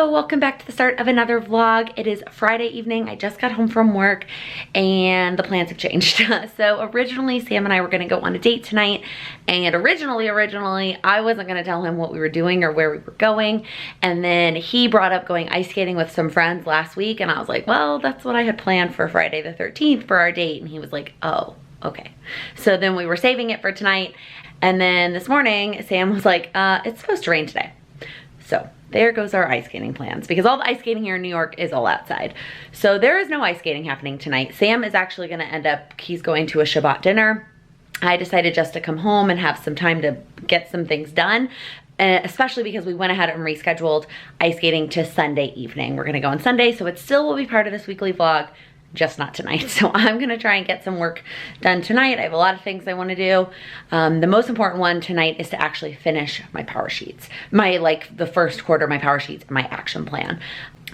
Hello, welcome back to the start of another vlog. It is Friday evening. I just got home from work and the plans have changed. So originally Sam and I were gonna go on a date tonight, and originally I wasn't gonna tell him what we were doing or where we were going. And then he brought up going ice skating with some friends last week, and I was like, well, that's what I had planned for Friday the 13th for our date. And he was like, oh, okay. So then we were saving it for tonight. And then this morning, Sam was like, it's supposed to rain today. So there goes our ice skating plans, because all the ice skating here in New York is all outside. So there is no ice skating happening tonight. Sam is actually gonna end up, he's going to a Shabbat dinner. I decided just to come home and have some time to get some things done, especially because we went ahead and rescheduled ice skating to Sunday evening. We're gonna go on Sunday, so it still will be part of this weekly vlog, just not tonight. So I'm gonna try and get some work done tonight. I have a lot of things I wanna do. The most important one tonight is to actually finish my power sheets. The first quarter of my power sheets, my action plan.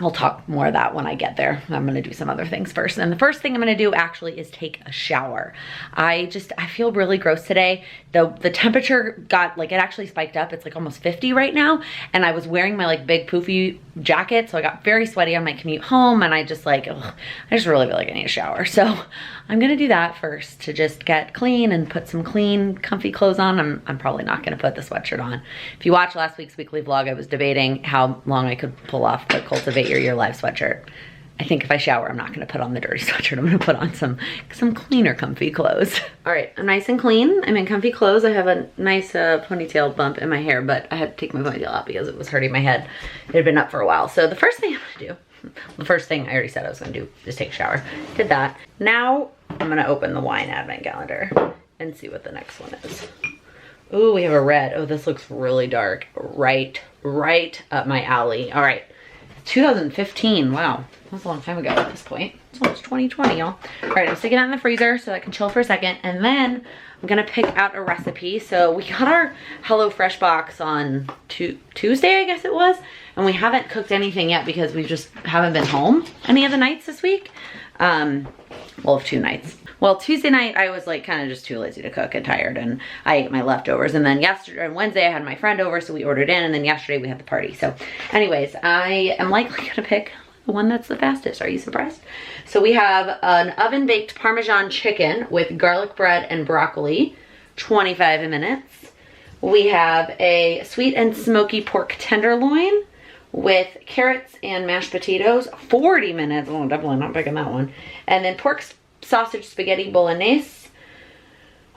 I'll talk more of that when I get there. I'm gonna do some other things first. And the first thing I'm gonna do actually is take a shower. I feel really gross today. The temperature got, it actually spiked up. It's like almost 50 right now. And I was wearing my big poofy jacket, so I got very sweaty on my commute home, and I just really feel like I need a shower. So I'm gonna do that first to just get clean and put some clean, comfy clothes on. I'm probably not gonna put the sweatshirt on. If you watched last week's weekly vlog, I was debating how long I could pull off the Cultivate Your Life sweatshirt. I think if I shower, I'm not gonna put on the dirty sweatshirt. I'm gonna put on some cleaner, comfy clothes. All right, I'm nice and clean. I'm in comfy clothes. I have a nice ponytail bump in my hair, but I had to take my ponytail out because it was hurting my head. It had been up for a while. So the first thing I'm gonna do, the first thing I already said I was gonna do is take a shower. Did that. Now I'm gonna open the wine advent calendar and see what the next one is. Ooh, we have a red. Oh, this looks really dark. Right up my alley. All right. 2015, wow, that was a long time ago at this point. It's almost 2020, y'all. All right, I'm sticking that in the freezer so I can chill for a second, and then I'm gonna pick out a recipe. So we got our HelloFresh box on Tuesday, I guess it was, and we haven't cooked anything yet because we just haven't been home any of the nights this week. Well, 2 nights. Well, Tuesday night, I was kind of just too lazy to cook and tired, and I ate my leftovers. And then Wednesday, I had my friend over, so we ordered in, and then yesterday we had the party. So anyways, I am likely gonna pick the one that's the fastest. Are you surprised? So we have an oven-baked Parmesan chicken with garlic bread and broccoli, 25 minutes. We have a sweet and smoky pork tenderloin with carrots and mashed potatoes, 40 minutes. Oh, definitely not picking that one. And then pork sausage spaghetti bolognese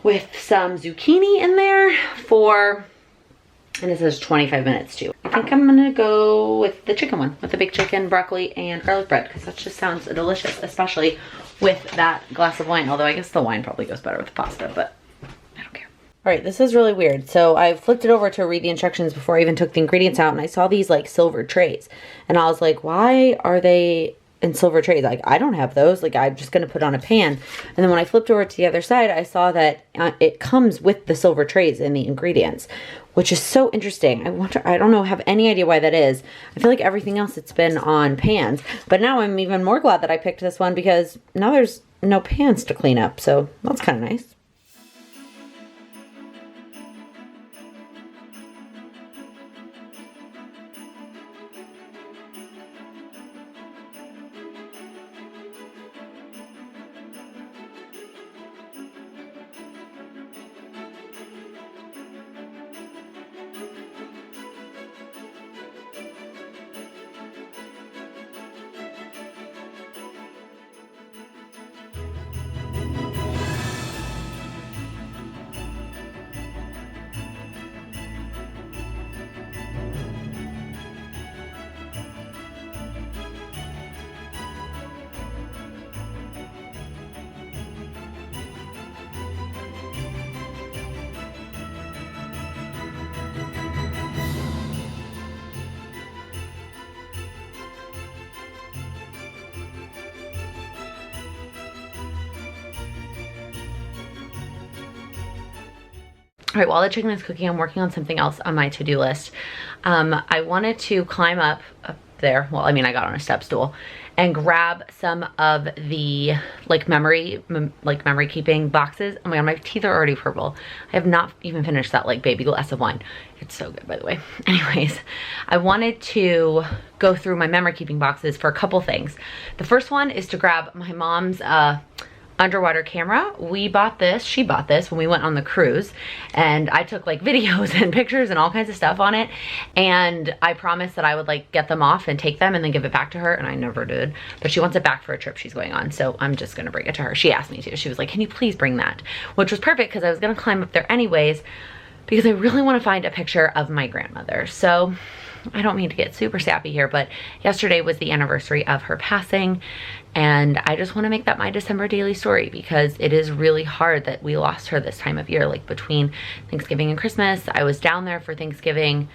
with some zucchini in there and it says 25 minutes too. I think I'm gonna go with the chicken one, with the baked chicken, broccoli, and garlic bread, because that just sounds delicious, especially with that glass of wine. Although I guess the wine probably goes better with the pasta, but I don't care. All right, this is really weird. So I flipped it over to read the instructions before I even took the ingredients out, and I saw these silver trays, and I was like, why are they in silver trays? I don't have those. I'm just gonna put on a pan. And then when I flipped over to the other side, I saw that it comes with the silver trays in the ingredients, which is so interesting. I don't know, have any idea why that is. I feel like everything else it's been on pans, but now I'm even more glad that I picked this one, because now there's no pans to clean up, so that's kind of nice. All right, while the chicken is cooking, I'm working on something else on my to-do list. I wanted to climb up there. Well, I mean, I got on a step stool and grab some of the like memory keeping boxes. Oh my God, my teeth are already purple. I have not even finished that like baby glass of wine. It's so good, by the way. Anyways, I wanted to go through my memory keeping boxes for a couple things. The first one is to grab my mom's underwater camera. She bought this when we went on the cruise, and I took like videos and pictures and all kinds of stuff on it, and I promised that I would like get them off and take them and then give it back to her, and I never did. But she wants it back for a trip she's going on, so I'm just gonna bring it to her. She asked me to. She was like, can you please bring that? Which was perfect because I was gonna climb up there anyways, because I really want to find a picture of my grandmother. So I don't mean to get super sappy here, but yesterday was the anniversary of her passing, and I just want to make that my December daily story because it is really hard that we lost her this time of year, like between Thanksgiving and Christmas. I was down there for Thanksgiving.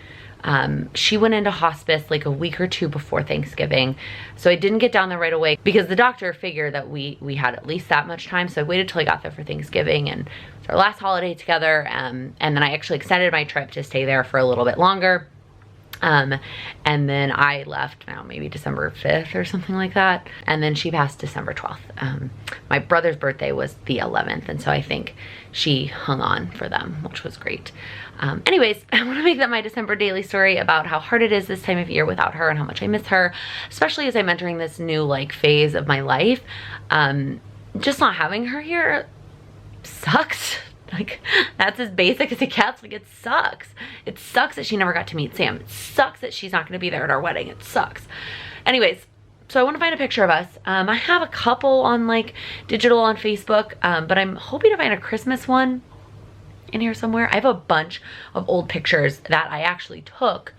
She went into hospice like a week or two before Thanksgiving, so I didn't get down there right away because the doctor figured that we had at least that much time, so I waited till I got there for Thanksgiving, and it's our last holiday together, and then I actually extended my trip to stay there for a little bit longer. And then I left now maybe December 5th or something like that. And then she passed December 12th. My brother's birthday was the 11th. And so I think she hung on for them, which was great. Anyways, I want to make that my December daily story about how hard it is this time of year without her and how much I miss her, especially as I'm entering this new like phase of my life. Just not having her here sucks. Like, that's as basic as it gets. Like, it sucks. It sucks that she never got to meet Sam. It sucks that she's not going to be there at our wedding. It sucks. Anyways, so I want to find a picture of us. I have a couple on like digital on Facebook, but I'm hoping to find a Christmas one in here somewhere. I have a bunch of old pictures that I actually took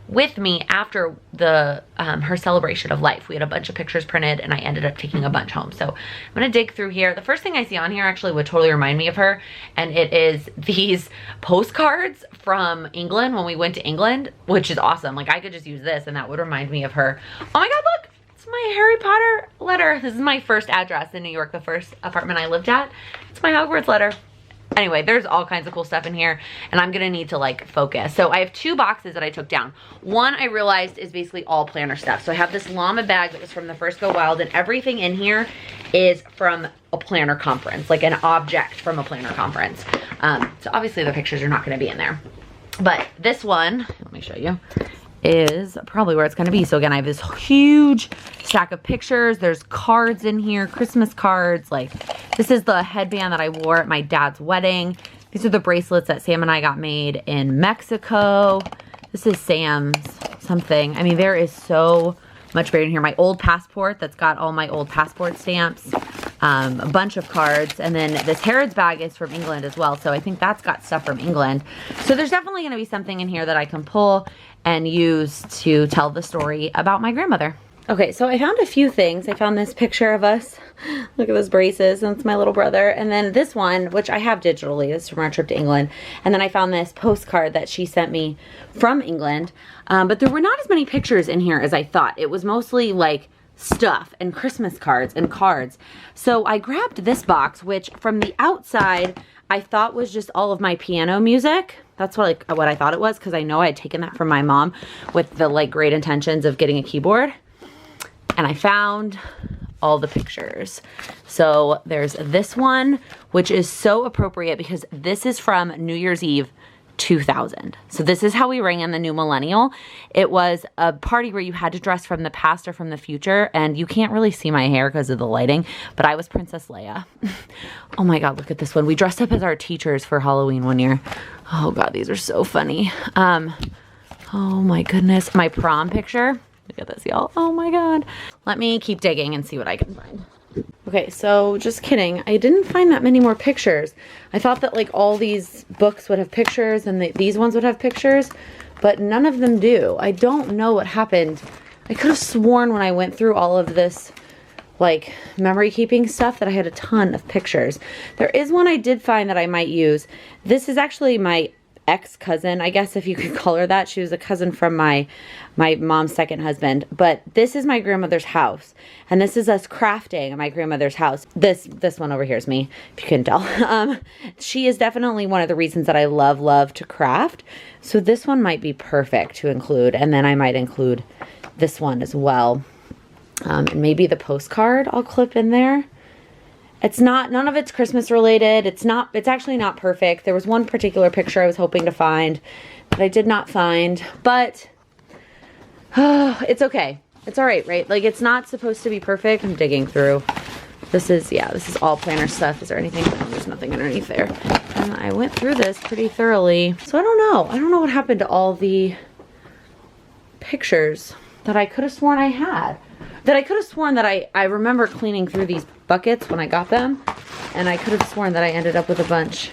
with me after the her celebration of life. We had a bunch of pictures printed, and I ended up taking a bunch home. So I'm gonna dig through here. The first thing I see on here actually would totally remind me of her, and it is these postcards from England when we went to England, which is awesome. Like, I could just use this and that would remind me of her. Oh my God, look, it's my Harry Potter letter. This is my first address in New York, the first apartment I lived at. It's my Hogwarts letter. Anyway, there's all kinds of cool stuff in here, and I'm gonna need to like focus. So I have two boxes that I took down. One I realized is basically all planner stuff. So I have this llama bag that was from the first Go Wild, and everything in here is from a planner conference, like an object from a planner conference. So obviously the pictures are not gonna be in there. But this one, let me show you, is probably where it's gonna be. So again, I have this huge stack of pictures. There's cards in here, Christmas cards. Like, this is the headband that I wore at my dad's wedding. These are the bracelets that Sam and I got made in Mexico. This is Sam's something. I mean, there is so much buried in here. My old passport that's got all my old passport stamps, a bunch of cards, and then this Harrods bag is from England as well. So I think that's got stuff from England. So there's definitely gonna be something in here that I can pull and use to tell the story about my grandmother. Okay, so I found a few things. I found this picture of us. Look at those braces, and it's my little brother. And then this one, which I have digitally, is from our trip to England. And then I found this postcard that she sent me from England. But there were not as many pictures in here as I thought. It was mostly like stuff and Christmas cards and cards. So I grabbed this box, which from the outside, I thought was just all of my piano music. That's what I thought it was, because I know I had taken that from my mom with the like great intentions of getting a keyboard. And I found all the pictures. So there's this one, which is so appropriate because this is from New Year's Eve 2000. So this is how we rang in the new millennial. It was a party where you had to dress from the past or from the future, and you can't really see my hair because of the lighting, but I was Princess Leia. Oh my God, look at this one. We dressed up as our teachers for Halloween one year. Oh God, these are so funny. Oh my goodness, my prom picture. Look at this, y'all. Oh my God. Let me keep digging and see what I can find. Okay, so just kidding. I didn't find that many more pictures. I thought that like all these books would have pictures and these ones would have pictures, but none of them do. I don't know what happened. I could have sworn when I went through all of this like memory keeping stuff that I had a ton of pictures. There is one I did find that I might use. This is actually my ex-cousin, I guess, if you could call her that. She was a cousin from my mom's second husband. But this is my grandmother's house, and this is us crafting at my grandmother's house. This one over here is me, if you couldn't tell. She is definitely one of the reasons that I love to craft. So this one might be perfect to include, and then I might include this one as well. And maybe the postcard I'll clip in there. It's not, none of it's Christmas related. It's actually not perfect. There was one particular picture I was hoping to find that I did not find, but it's okay. It's all right? Like, it's not supposed to be perfect. I'm digging through. This is all planner stuff. Is there anything? No, there's nothing underneath there. And I went through this pretty thoroughly. So I don't know. I don't know what happened to all the pictures that I could have sworn I had. That I could have sworn that I remember cleaning through these buckets when I got them. And I could have sworn that I ended up with a bunch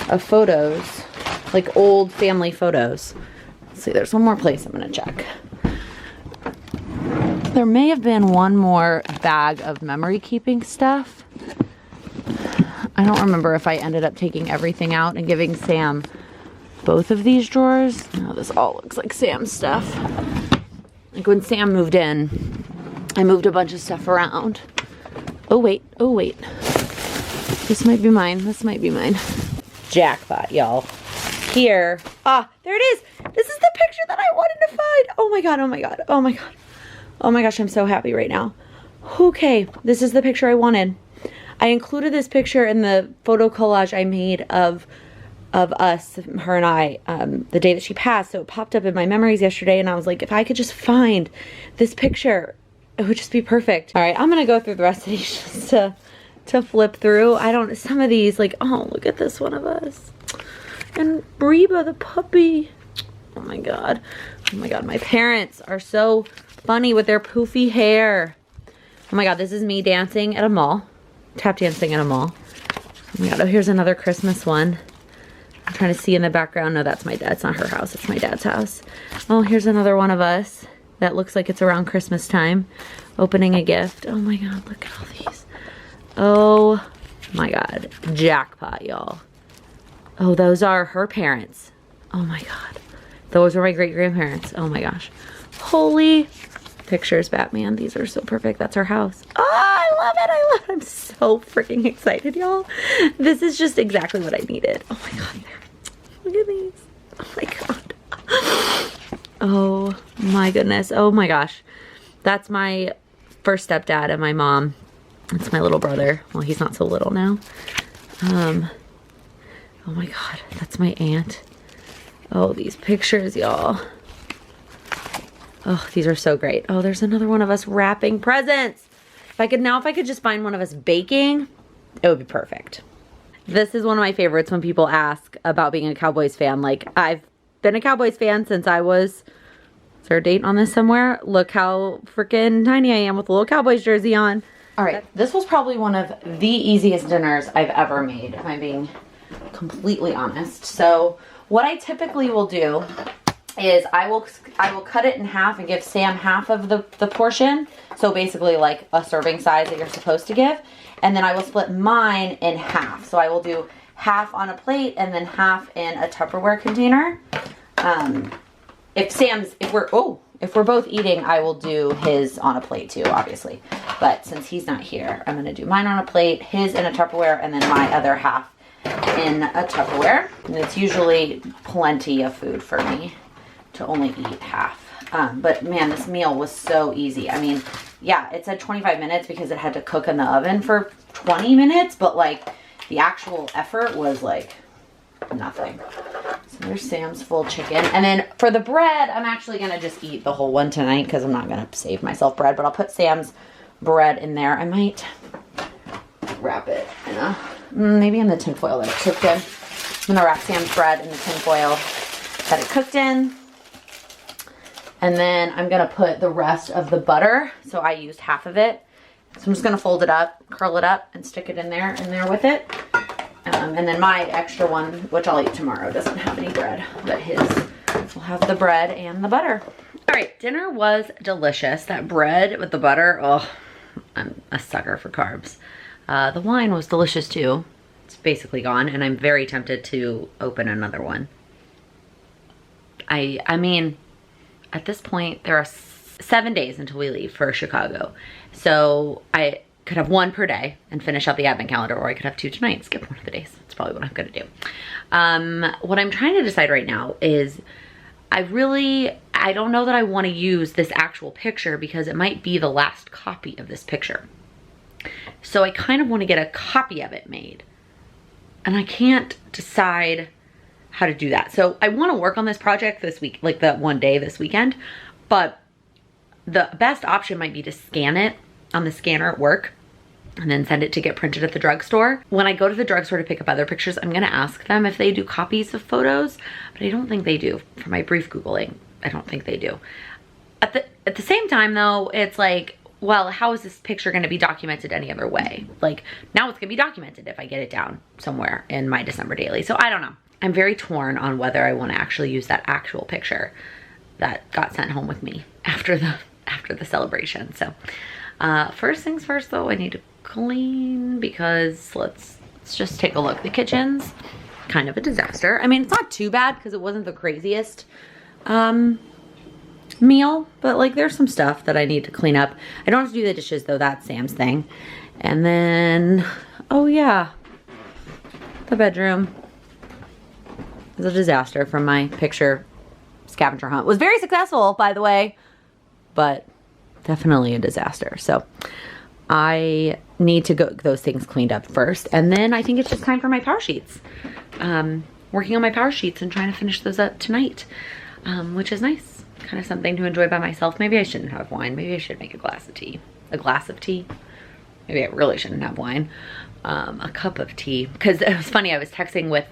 of photos. Like old family photos. Let's see, there's one more place I'm gonna check. There may have been one more bag of memory keeping stuff. I don't remember if I ended up taking everything out and giving Sam both of these drawers. No, this all looks like Sam's stuff. Like when Sam moved in, I moved a bunch of stuff around. Oh wait, oh wait. This might be mine, this might be mine. Jackpot, y'all. Here, there it is. This is the picture that I wanted to find. Oh my God, oh my God, oh my God. Oh my gosh, I'm so happy right now. Okay, this is the picture I wanted. I included this picture in the photo collage I made of us, her and I, the day that she passed. So it popped up in my memories yesterday, and I was like, if I could just find this picture, it would just be perfect. All right, I'm gonna go through the rest of these just to flip through. Some of these, like, oh, look at this one of us. And Reba, the puppy. Oh my God. Oh my God, my parents are so funny with their poofy hair. Oh my God, this is me dancing at a mall. Tap dancing at a mall. Oh my God, oh, here's another Christmas one. I'm trying to see in the background. No, that's my dad. It's not her house. It's my dad's house. Oh, here's another one of us. That looks like it's around Christmas time. Opening a gift. Oh my God, look at all these. Oh my God, jackpot, y'all. Oh, those are her parents. Oh my God. Those are my great-grandparents. Oh my gosh. Holy pictures, Batman. These are so perfect. That's our house. Oh, I love it. I love it. I'm so freaking excited, y'all. This is just exactly what I needed. Oh my God. Look at these. Oh my God. Oh my goodness. Oh my gosh. That's my first stepdad and my mom. That's my little brother. Well, he's not so little now. Oh my God. That's my aunt. Oh, these pictures, y'all. Oh, these are so great. Oh, there's another one of us wrapping presents. If I could just find one of us baking, it would be perfect. This is one of my favorites when people ask about being a Cowboys fan. Like, I've been a Cowboys fan since I was, is there a date on this somewhere? Look how freaking tiny I am with a little Cowboys jersey on. All right, this was probably one of the easiest dinners I've ever made, if I'm being completely honest. So what I typically will do is I will cut it in half and give Sam half of the portion. So basically like a serving size that you're supposed to give. And then I will split mine in half. So I will do half on a plate and then half in a Tupperware container. If we're both eating, I will do his on a plate too, obviously. But since he's not here, I'm gonna do mine on a plate, his in a Tupperware, and then my other half in a Tupperware. And it's usually plenty of food for me to only eat half. But man, this meal was so easy. I mean, yeah, it said 25 minutes because it had to cook in the oven for 20 minutes, but like the actual effort was like nothing. So there's Sam's full chicken. And then for the bread, I'm actually gonna just eat the whole one tonight because I'm not gonna save myself bread, but I'll put Sam's bread in there. I might wrap it in a, maybe in the tin foil that it cooked in. I'm gonna wrap Sam's bread in the tin foil that it cooked in. And then I'm gonna put the rest of the butter. So I used half of it. So I'm just gonna fold it up, curl it up, and stick it in there with it. And then my extra one, which I'll eat tomorrow, doesn't have any bread, but his will have the bread and the butter. All right, dinner was delicious. That bread with the butter, oh, I'm a sucker for carbs. The wine was delicious too. It's basically gone, and I'm very tempted to open another one. I mean, at this point, there are 7 days until we leave for Chicago. So I could have one per day and finish out the advent calendar, or I could have 2 tonight, skip one of the days. That's probably what I'm gonna do. What I'm trying to decide right now is I I don't know that I want to use this actual picture because it might be the last copy of this picture. So I kind of want to get a copy of it made. And I can't decide how to do that. So I want to work on this project this week, like the one day this weekend, but the best option might be to scan it on the scanner at work and then send it to get printed at the drugstore. When I go to the drugstore to pick up other pictures, I'm gonna ask them if they do copies of photos, but I don't think they do. From my brief Googling, I don't think they do. At the same time though, it's like, well, how is this picture gonna be documented any other way? Like, now it's gonna be documented if I get it down somewhere in my December daily. So I don't know. I'm very torn on whether I wanna actually use that actual picture that got sent home with me after the celebration. So first things first though, I need to clean because let's just take a look. The kitchen's kind of a disaster. I mean, it's not too bad because it wasn't the craziest meal, but like there's some stuff that I need to clean up. I don't have to do the dishes though, that's Sam's thing. And then, oh yeah, the bedroom is a disaster from my picture scavenger hunt. It was very successful, by the way, but definitely a disaster. So I need to get those things cleaned up first. And then I think it's just time for my power sheets. Working on my power sheets and trying to finish those up tonight, which is nice. Kind of something to enjoy by myself. Maybe I shouldn't have wine. Maybe I should make a glass of tea. A glass of tea. Maybe I really shouldn't have wine. A cup of tea. Because it was funny, I was texting with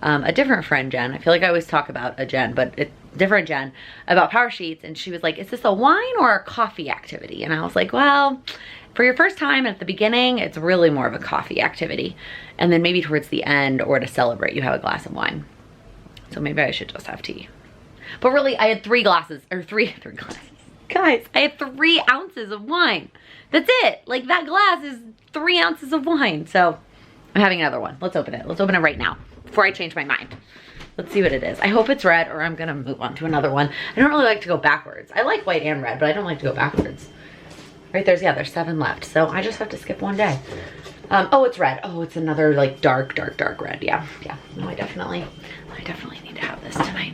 a different friend, Jen. I feel like I always talk about a Jen, but different Jen, about power sheets. And she was like, is this a wine or a coffee activity? And I was like, well, for your first time at the beginning, it's really more of a coffee activity. And then maybe towards the end or to celebrate, you have a glass of wine. So maybe I should just have tea. But really, I had three glasses. Guys, I had 3 ounces of wine. That's it. Like, that glass is 3 ounces of wine. So I'm having another one. Let's open it. Let's open it right now before I change my mind. Let's see what it is. I hope it's red or I'm gonna move on to another one. I don't really like to go backwards. I like white and red, but I don't like to go backwards. Right, there's 7 left. So I just have to skip one day. Oh, it's red. Oh, it's another like dark red. Yeah. No, I definitely need to have this tonight.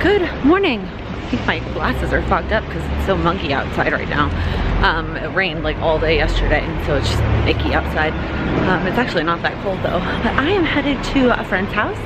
Good morning. I think my glasses are fogged up because it's so muggy outside right now. It rained like all day yesterday, and so it's just icky outside. It's actually not that cold though. But I am headed to a friend's house.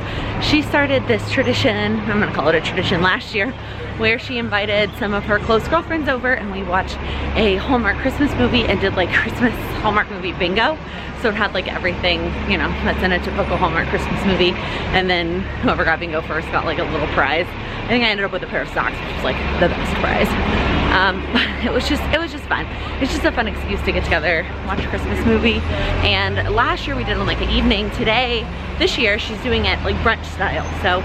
She started this tradition, I'm gonna call it a tradition, last year, where she invited some of her close girlfriends over and we watched a Hallmark Christmas movie and did like Christmas Hallmark movie bingo. So it had like everything, you know, that's in a typical Hallmark Christmas movie. And then whoever got bingo first got like a little prize. I think I ended up with a pair of socks, which was like the best prize. But it was just fun. It's just a fun excuse to get together, watch a Christmas movie. And last year we did it on like an evening. This year she's doing it like brunch style. So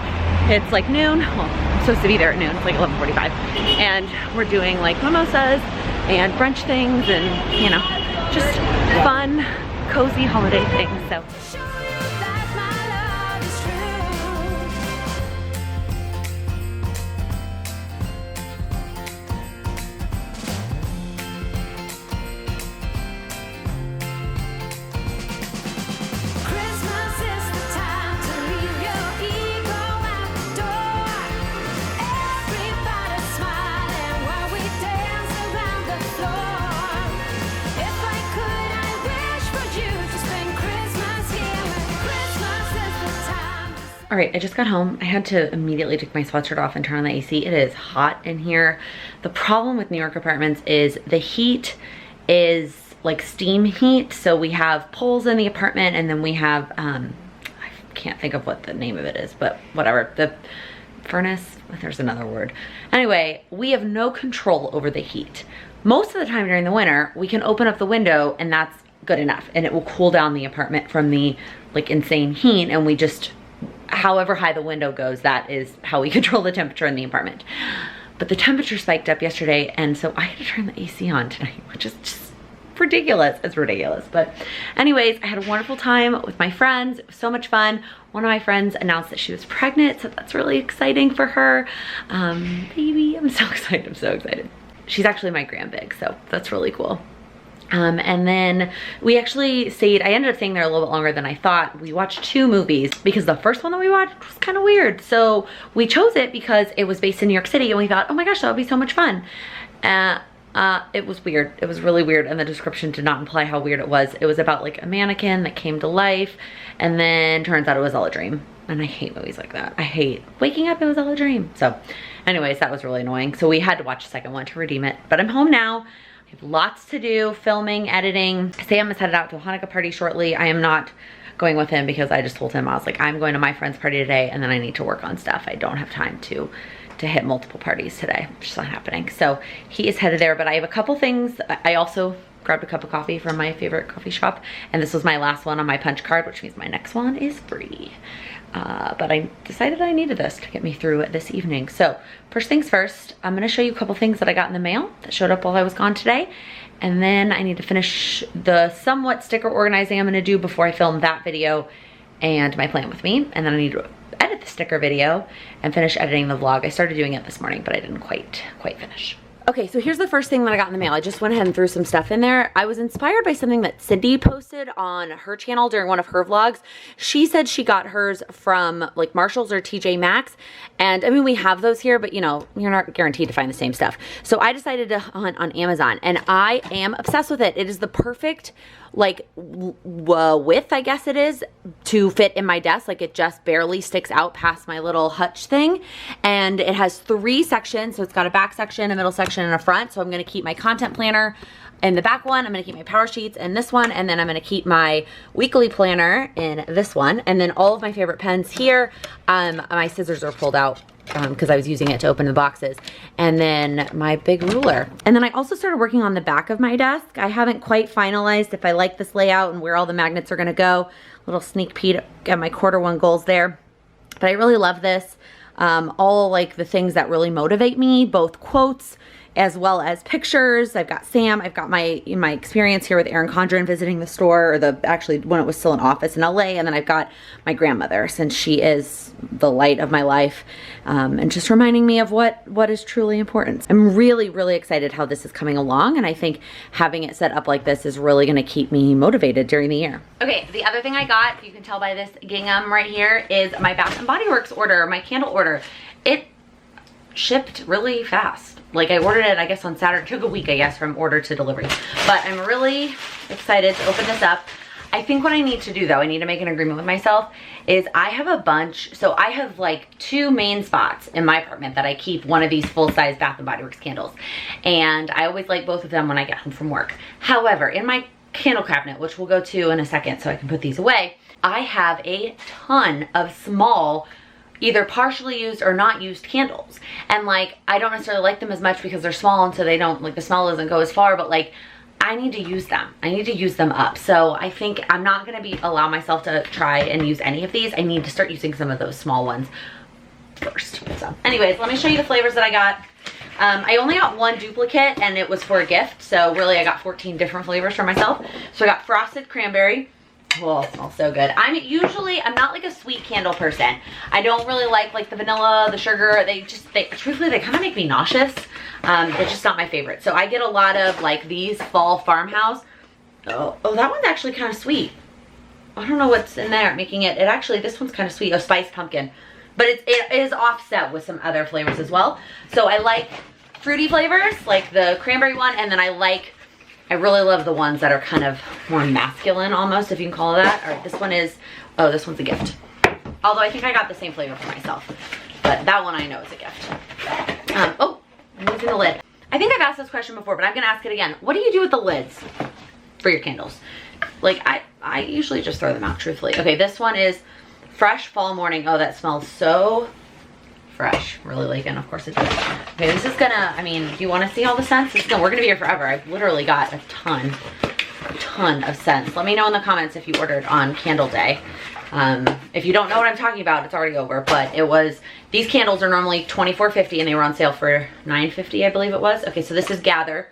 it's like noon. Well, I'm supposed to be there at noon. It's like 11:45. And we're doing like mimosas and brunch things and, you know, just fun, cozy holiday thing, so. All right, I just got home. I had to immediately take my sweatshirt off and turn on the AC. It is hot in here. The problem with New York apartments is the heat is like steam heat. So we have poles in the apartment, and then we have, I can't think of what the name of it is, but whatever. The furnace, there's another word. Anyway, we have no control over the heat. Most of the time during the winter, we can open up the window and that's good enough. And it will cool down the apartment from the like insane heat, and we just, however high the window goes, that is how we control the temperature in the apartment. But the temperature spiked up yesterday, and so I had to turn the AC on tonight, which is just ridiculous. It's ridiculous. But anyways, I had a wonderful time with my friends. It was so much fun. One of my friends announced that she was pregnant, so that's really exciting for her. Baby, I'm so excited. I'm so excited. She's actually my grandbig, so that's really cool. And then we actually stayed, I ended up staying there a little bit longer than I thought. We watched 2 movies because the first one that we watched was kind of weird. So we chose it because it was based in New York City, and we thought, oh my gosh, that would be so much fun. It was weird. It was really weird, and the description did not imply how weird it was. It was about like a mannequin that came to life, and then turns out it was all a dream. And I hate movies like that. I hate waking up, it was all a dream. So anyways, that was really annoying. So we had to watch the second one to redeem it. But I'm home now. Lots to do, filming, editing. Sam is headed out to a Hanukkah party shortly. I am not going with him because I just told him, I was like, I'm going to my friend's party today, and then I need to work on stuff. I don't have time to hit multiple parties today. It's just not happening. So he is headed there, but I have a couple things. I also grabbed a cup of coffee from my favorite coffee shop, and this was my last one on my punch card, which means my next one is free. But I decided I needed this to get me through this evening. So first things first, I'm gonna show you a couple things that I got in the mail that showed up while I was gone today. And then I need to finish the somewhat sticker organizing I'm gonna do before I film that video and my plan with me. And then I need to edit the sticker video and finish editing the vlog. I started doing it this morning, but I didn't quite finish. Okay, so here's the first thing that I got in the mail. I just went ahead and threw some stuff in there. I was inspired by something that Cindy posted on her channel during one of her vlogs. She said she got hers from like Marshall's or TJ Maxx. And I mean, we have those here, but you know, you're not guaranteed to find the same stuff. So I decided to hunt on Amazon, and I am obsessed with it. It is the perfect like width, I guess it is, to fit in my desk. Like it just barely sticks out past my little hutch thing. And it has 3 sections. So it's got a back section, a middle section, and a front. So I'm gonna keep my content planner in the back one. I'm gonna keep my power sheets in this one. And then I'm gonna keep my weekly planner in this one. And then all of my favorite pens here. My scissors are pulled out because I was using it to open the boxes. And then my big ruler. And then I also started working on the back of my desk. I haven't quite finalized if I like this layout and where all the magnets are gonna go. Little sneak peek at my Q1 goals there. But I really love this. All like the things that really motivate me, both quotes as well as pictures. I've got Sam, I've got my experience here with Erin Condren visiting the store, or actually when it was still an office in LA, and then I've got my grandmother, since she is the light of my life, and just reminding me of what is truly important. I'm really, really excited how this is coming along, and I think having it set up like this is really gonna keep me motivated during the year. Okay, the other thing I got, you can tell by this gingham right here, is my Bath & Body Works order, my candle order. It shipped really fast. Like I ordered it, I guess on Saturday. It took a week, I guess, from order to delivery. But I'm really excited to open this up. I think what I need to do though, I need to make an agreement with myself, is I have a bunch, so I have like 2 main spots in my apartment that I keep one of these full-size Bath & Body Works candles. And I always like both of them when I get home from work. However, in my candle cabinet, which we'll go to in a second so I can put these away, I have a ton of small, either partially used or not used candles. And like, I don't necessarily like them as much because they're small, and so they don't, like the smell doesn't go as far, but like, I need to use them. I need to use them up. So I think I'm not gonna allow myself to try and use any of these. I need to start using some of those small ones first. So anyways, let me show you the flavors that I got. I only got one duplicate and it was for a gift. So really I got 14 different flavors for myself. So I got frosted cranberry. Oh, it smells so good. I'm not like a sweet candle person. I don't really like the vanilla, the sugar. Truthfully, they kind of make me nauseous. It's just not my favorite. So I get a lot of like these fall farmhouse. Oh, that one's actually kind of sweet. I don't know what's in there making it. This one's kind of sweet. Oh, spiced pumpkin. But it is offset with some other flavors as well. So I like fruity flavors, like the cranberry one, and then I really love the ones that are kind of more masculine almost, if you can call it that. All right, this one's a gift. Although I think I got the same flavor for myself, but that one I know is a gift. Oh, I'm losing the lid. I think I've asked this question before, but I'm gonna ask it again. What do you do with the lids for your candles? Like I usually just throw them out, truthfully. Okay, this one is Fresh Fall Morning. Oh, that smells so fresh. Really liking, of course it does. Okay, this is gonna, do you want to see all the scents? We're gonna be here forever. I've literally got a ton of scents. Let me know in the comments if you ordered on candle day. If you don't know what I'm talking about, it's already over, but these candles are normally $24.50 and they were on sale for $9.50, I believe it was. Okay, so this is Gather.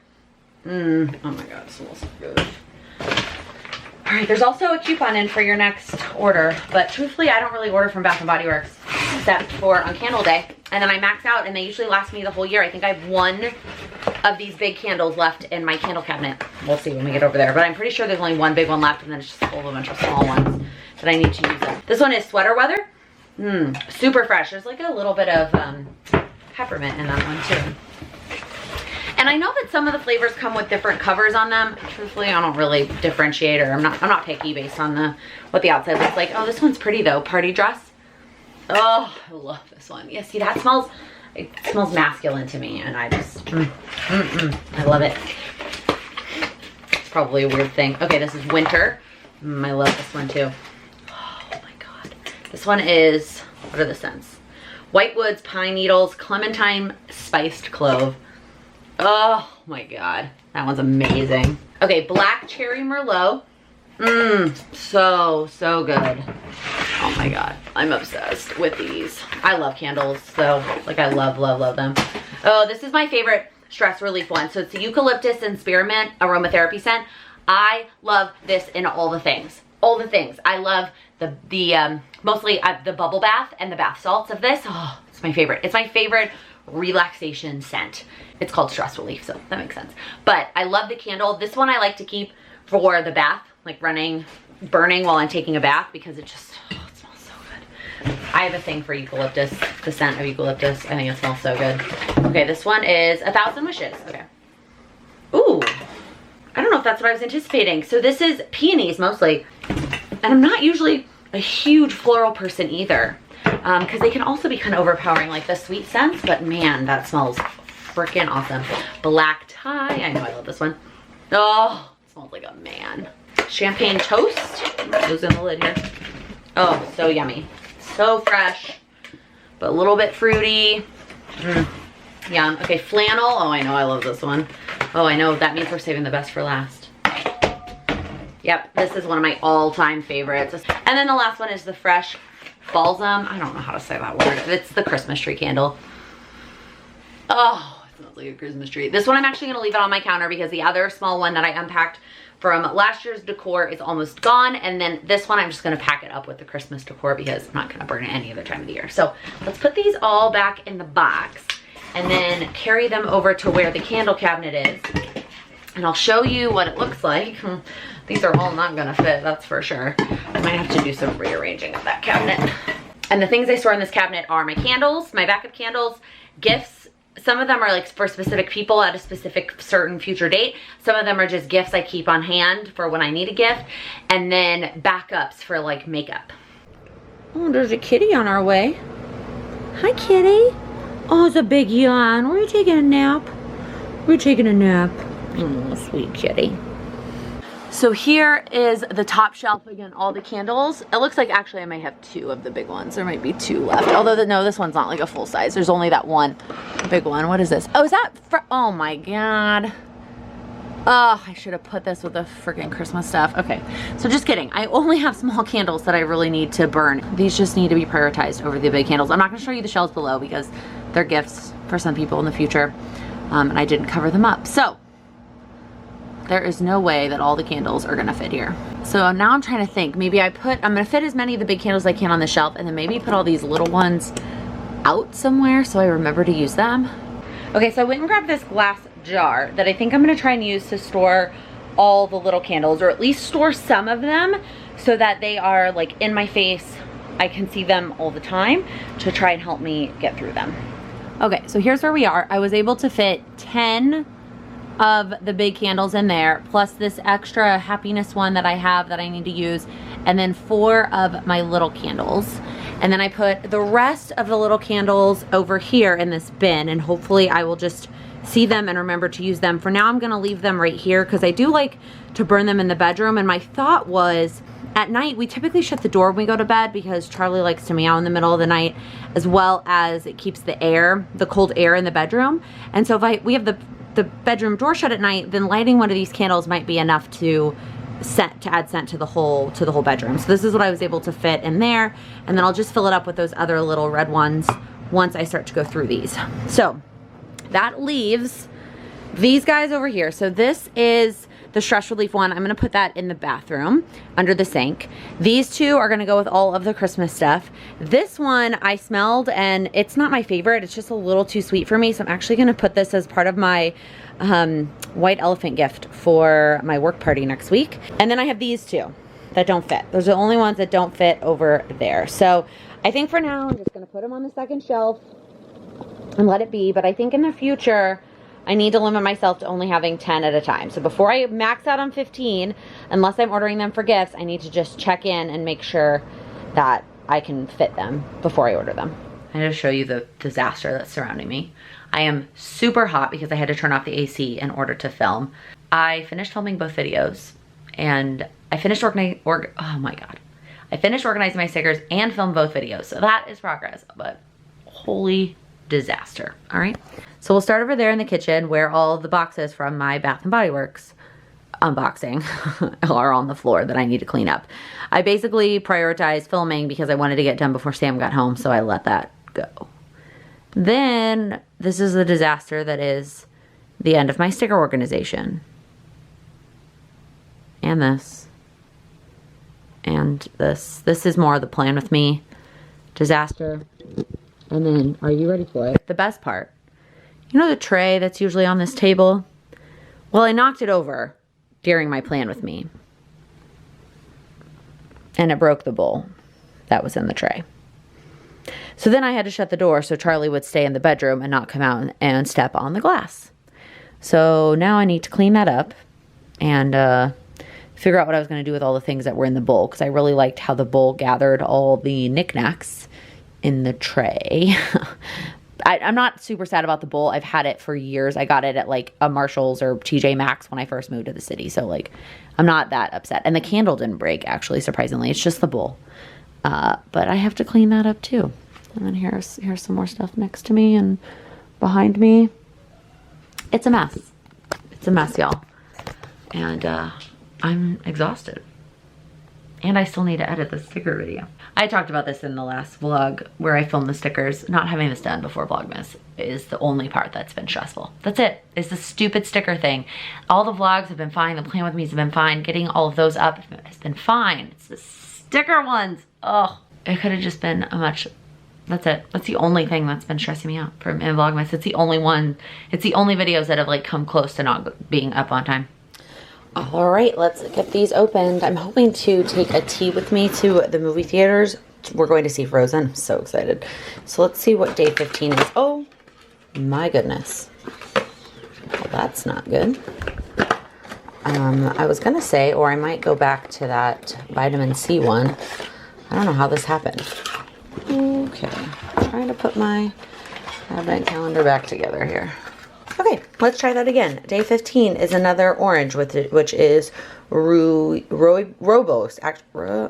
Oh my God, it smells so good. All right, there's also a coupon in for your next order, but truthfully, I don't really order from Bath & Body Works except for on candle day. And then I max out and they usually last me the whole year. I think I have one of these big candles left in my candle cabinet. We'll see when we get over there, but I'm pretty sure there's only one big one left and then it's just full of a bunch of small ones that I need to use up. This one is Sweater Weather. Super fresh. There's like a little bit of peppermint in that one too. And I know that some of the flavors come with different covers on them. Truthfully, I don't really differentiate, or I'm not picky based on what the outside looks like. Oh, this one's pretty though. Party Dress. Oh, I love this one. Yeah, see, it smells masculine to me, and I just, I love it. It's probably a weird thing. Okay, this is Winter. I love this one too. Oh my God. This one is, what are the scents? White Woods, Pine Needles, Clementine, Spiced Clove. Oh my God, that one's amazing. Okay, Black Cherry Merlot. So good. Oh my God, I'm obsessed with these. I love candles, so like I love them. Oh, this is my favorite stress relief one. So it's the Eucalyptus and Spearmint Aromatherapy scent. I love this in all the things. All the things. I love mostly the bubble bath and the bath salts of this. Oh, it's my favorite. It's my favorite relaxation scent. It's called stress relief, so that makes sense. But I love the candle. This one I like to keep for the bath, like burning while I'm taking a bath, because it smells so good. I have a thing for eucalyptus, the scent of eucalyptus. I think it smells so good. Okay, this one is 1,000 Wishes. Okay. Ooh, I don't know if that's what I was anticipating. So this is peonies mostly. And I'm not usually a huge floral person either, because they can also be kind of overpowering, like the sweet scents, but man, that smells freaking awesome. Black Tie, I know I love this one. Oh, it smells like a man. Champagne Toast, goes in the lid here. Oh, so yummy. So fresh, but a little bit fruity. Yum. Okay, Flannel, oh I know I love this one. Oh, I know, that means we're saving the best for last. Yep, this is one of my all-time favorites. And then the last one is the Fresh Balsam. I don't know how to say that word. It's the Christmas tree candle. Oh, it smells like a Christmas tree. This one I'm actually gonna leave it on my counter because the other small one that I unpacked from last year's decor is almost gone. And then this one I'm just gonna pack it up with the Christmas decor because I'm not gonna burn it any other time of the year. So let's put these all back in the box and then carry them over to where the candle cabinet is. And I'll show you what it looks like. These are all not gonna fit, that's for sure. I might have to do some rearranging of that cabinet. And the things I store in this cabinet are my candles, my backup candles, gifts. Some of them are like for specific people at a specific certain future date. Some of them are just gifts I keep on hand for when I need a gift. And then backups for like makeup. Oh, there's a kitty on our way. Hi, kitty. Oh, it's a big yawn. Were you taking a nap? We're taking a nap. Oh, sweet kitty. So here is the top shelf, again, all the candles. It looks like actually I might have two of the big ones. There might be two left. Although, no, this one's not like a full size. There's only that one big one. What is this? Oh, is that oh my God. Oh, I should have put this with the freaking Christmas stuff. Okay, so just kidding. I only have small candles that I really need to burn. These just need to be prioritized over the big candles. I'm not gonna show you the shelves below because they're gifts for some people in the future, and I didn't cover them up. So there is no way that all the candles are gonna fit here. So now I'm trying to think, maybe I'm gonna fit as many of the big candles as I can on the shelf, and then maybe put all these little ones out somewhere so I remember to use them. Okay, so I went and grabbed this glass jar that I think I'm gonna try and use to store all the little candles, or at least store some of them so that they are like in my face. I can see them all the time to try and help me get through them. Okay, so here's where we are. I was able to fit 10 of the big candles in there, plus this extra happiness one that I have that I need to use, and then 4 of my little candles. And then I put the rest of the little candles over here in this bin, and hopefully I will just see them and remember to use them. For now, I'm gonna leave them right here because I do like to burn them in the bedroom. And my thought was, at night, we typically shut the door when we go to bed because Charlie likes to meow in the middle of the night, as well as it keeps the cold air in the bedroom. And so if we have the bedroom door shut at night, then lighting one of these candles might be enough to add scent to the whole bedroom. So this is what I was able to fit in there, and then I'll just fill it up with those other little red ones once I start to go through these. So that leaves these guys over here. So this is the stress relief one. I'm gonna put that in the bathroom under the sink. These 2 are gonna go with all of the Christmas stuff. This one I smelled and it's not my favorite. It's just a little too sweet for me. So I'm actually gonna put this as part of my white elephant gift for my work party next week. And then I have these 2 that don't fit. Those are the only ones that don't fit over there. So I think for now, I'm just gonna put them on the second shelf and let it be. But I think in the future, I need to limit myself to only having 10 at a time. So before I max out on 15, unless I'm ordering them for gifts, I need to just check in and make sure that I can fit them before I order them. I had to show you the disaster that's surrounding me. I am super hot because I had to turn off the AC in order to film. I finished filming both videos, and I finished oh my God. I finished organizing my stickers and filmed both videos. So that is progress, but holy disaster. All right. So we'll start over there in the kitchen where all the boxes from my Bath & Body Works unboxing are on the floor that I need to clean up. I basically prioritized filming because I wanted to get done before Sam got home, so I let that go. Then this is the disaster that is the end of my sticker organization. And this. And this. This is more of the plan with me disaster. And then, are you ready for it? The best part. You know the tray that's usually on this table? Well, I knocked it over during my plan with me. And it broke the bowl that was in the tray. So then I had to shut the door so Charlie would stay in the bedroom and not come out and step on the glass. So now I need to clean that up and figure out what I was going to do with all the things that were in the bowl, because I really liked how the bowl gathered all the knickknacks in the tray. I'm not super sad about the bowl. I've had it for years. I got it at like a Marshall's or TJ Maxx when I first moved to the city. So like, I'm not that upset. And the candle didn't break, actually, surprisingly. It's just the bowl. But I have to clean that up too. And then here's some more stuff next to me and behind me. It's a mess. It's a mess, y'all. And I'm exhausted. And I still need to edit the sticker video. I talked about this in the last vlog where I filmed the stickers. Not having this done before Vlogmas is the only part that's been stressful. That's it. It's the stupid sticker thing. All the vlogs have been fine. The plan with me's have been fine. Getting all of those up has been fine. It's the sticker ones. Oh, it could have just been a much... That's it. That's the only thing that's been stressing me out in Vlogmas. It's the only one. It's the only videos that have like come close to not being up on time. All right, let's get these opened. I'm hoping to take a tea with me to the movie theaters. We're going to see Frozen. I'm so excited. So let's see what day 15 is. Oh my goodness. Well, that's not good. I was gonna say, or I might go back to that vitamin C one. I don't know how this happened. Okay, trying to put my advent calendar back together here. Okay, let's try that again. Day 15 is another orange, which is Robos.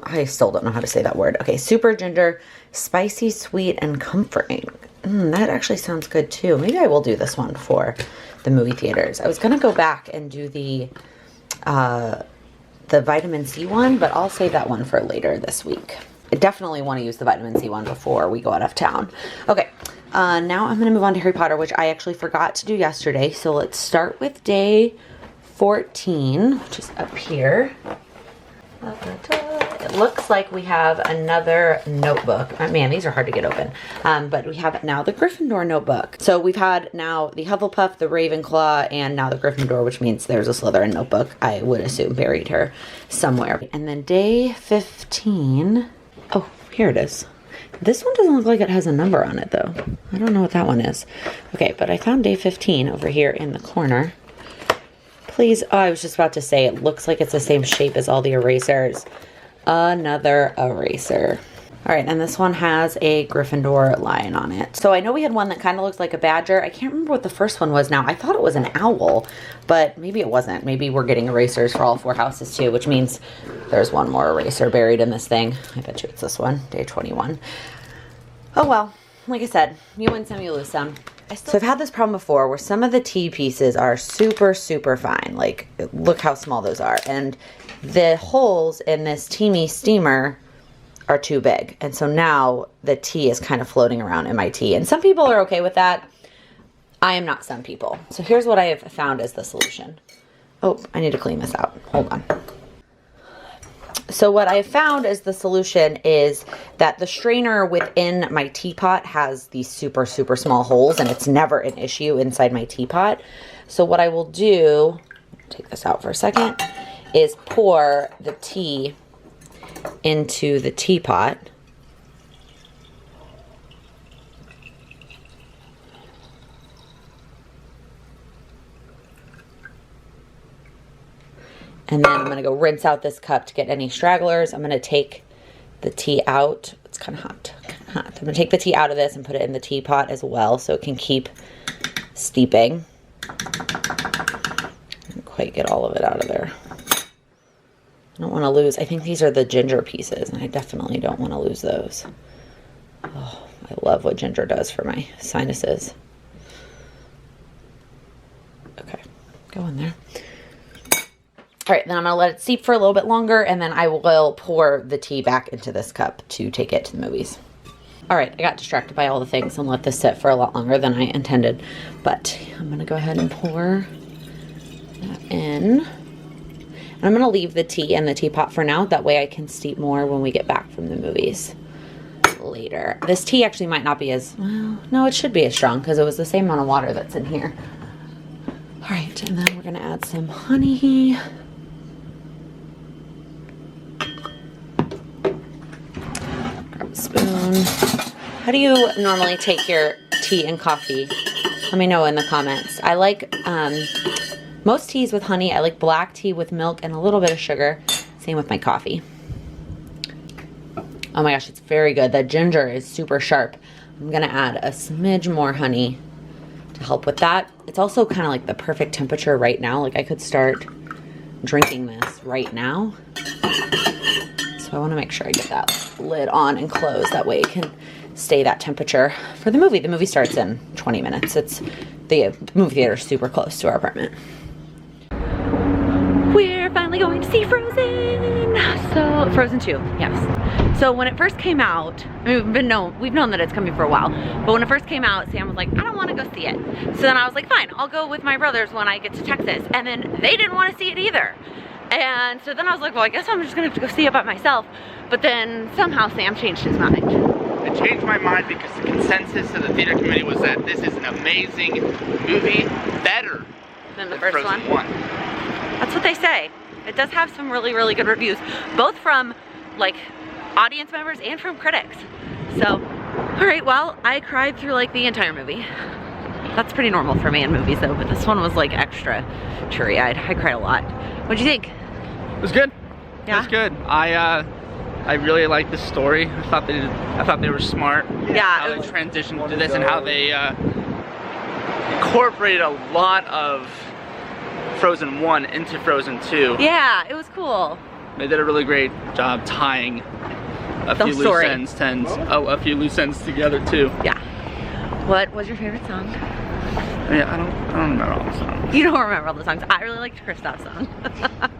I still don't know how to say that word. Okay, super ginger, spicy, sweet, and comforting. That actually sounds good too. Maybe I will do this one for the movie theaters. I was gonna go back and do the vitamin C one, but I'll save that one for later this week. I definitely want to use the vitamin C one before we go out of town. Okay, Now I'm gonna move on to Harry Potter, which I actually forgot to do yesterday. So let's start with day 14, which is up here. It looks like we have another notebook. Man, these are hard to get open. But we have now the Gryffindor notebook. So we've had now the Hufflepuff, the Ravenclaw, and now the Gryffindor, which means there's a Slytherin notebook. I would assume buried her somewhere. And then day 15. Oh, here it is. This one doesn't look like it has a number on it though. I don't know what that one is. Okay, but I found day 15 over here in the corner. Please, oh, I was just about to say, it looks like it's the same shape as all the erasers. Another eraser. All right, and this one has a Gryffindor lion on it. So I know we had one that kind of looks like a badger. I can't remember what the first one was now. I thought it was an owl, but maybe it wasn't. Maybe we're getting erasers for all 4 houses too, which means there's one more eraser buried in this thing. I bet you it's this one, day 21. Oh well, like I said, you win some, you lose some. So I've had this problem before where some of the tea pieces are super, super fine. Like, look how small those are. And the holes in this teamy steamer are too big. And so now the tea is kind of floating around in my tea. And some people are okay with that. I am not some people. So here's what I have found as the solution. Oh, I need to clean this out. Hold on. So what I found as the solution is that the strainer within my teapot has these super, super small holes, and it's never an issue inside my teapot. So what I will do, take this out for a second, is pour the tea into the teapot. And then I'm going to go rinse out this cup to get any stragglers. I'm going to take the tea out. It's kind of hot. I'm going to take the tea out of this and put it in the teapot as well so it can keep steeping. I didn't quite get all of it out of there. I don't want to lose. I think these are the ginger pieces, and I definitely don't want to lose those. Oh, I love what ginger does for my sinuses. Okay, go in there. All right, then I'm gonna let it steep for a little bit longer, and then I will pour the tea back into this cup to take it to the movies. All right, I got distracted by all the things and let this sit for a lot longer than I intended, but I'm gonna go ahead and pour that in. And I'm gonna leave the tea in the teapot for now. That way I can steep more when we get back from the movies later. This tea actually might not be as, well, no, it should be as strong because it was the same amount of water that's in here. All right, and then we're gonna add some honey. Spoon. How do you normally take your tea and coffee? Let me know in the comments. I like most teas with honey. I like black tea with milk and a little bit of sugar. Same with my coffee. Oh my gosh, it's very good. The ginger is super sharp. I'm gonna add a smidge more honey to help with that. It's also kind of like the perfect temperature right now. Like I could start drinking this right now. So I want to make sure I get that lid on and closed. That way it can stay that temperature for the movie. The movie starts in 20 minutes. It's the movie theater is super close to our apartment. We're finally going to see Frozen. So Frozen 2, yes. So when it first came out, I mean, we've known that it's coming for a while, but when it first came out, Sam was like, I don't want to go see it. So then I was like, fine, I'll go with my brothers when I get to Texas. And then they didn't want to see it either. And so then I was like, well, I guess I'm just gonna have to go see it by myself. But then somehow Sam changed his mind. It changed my mind because the consensus of the theater community was that this is an amazing movie, better than the first Frozen one. That's what they say. It does have some really, really good reviews, both from like audience members and from critics. So, all right, well, I cried through like the entire movie. That's pretty normal for me in movies though, but this one was like extra teary-eyed. I cried a lot. What'd you think? It was good. Yeah? It was good. I really liked the story. I thought they were smart. Yeah. How they transitioned to this and how they incorporated a lot of Frozen 1 into Frozen 2. Yeah, it was cool. They did a really great job tying a few loose ends together too. Yeah. What was your favorite song? Yeah, I don't remember all the songs. You don't remember all the songs. I really liked Kristoff's song.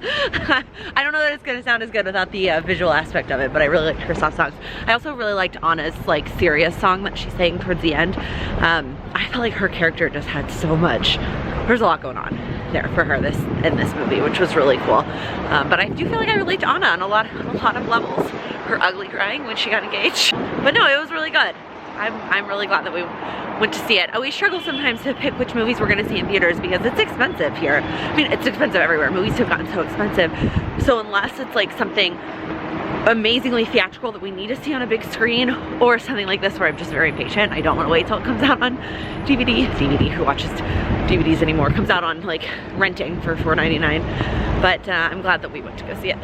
I don't know that it's gonna sound as good without the visual aspect of it, but I really liked her soft songs. I also really liked Anna's like serious song that she sang towards the end. I felt like her character just had so much. There's a lot going on there for her in this movie, which was really cool. But I do feel like I relate to Anna on a lot of levels. Her ugly crying when she got engaged. But no, it was really good. I'm really glad that we went to see it. We struggle sometimes to pick which movies we're gonna see in theaters because it's expensive here. I mean, it's expensive everywhere. Movies have gotten so expensive. So unless it's like something amazingly theatrical that we need to see on a big screen, or something like this where I'm just very patient, I don't want to wait till it comes out on DVD. Who watches DVDs anymore? Comes out on like renting for $4.99. But I'm glad that we went to go see it.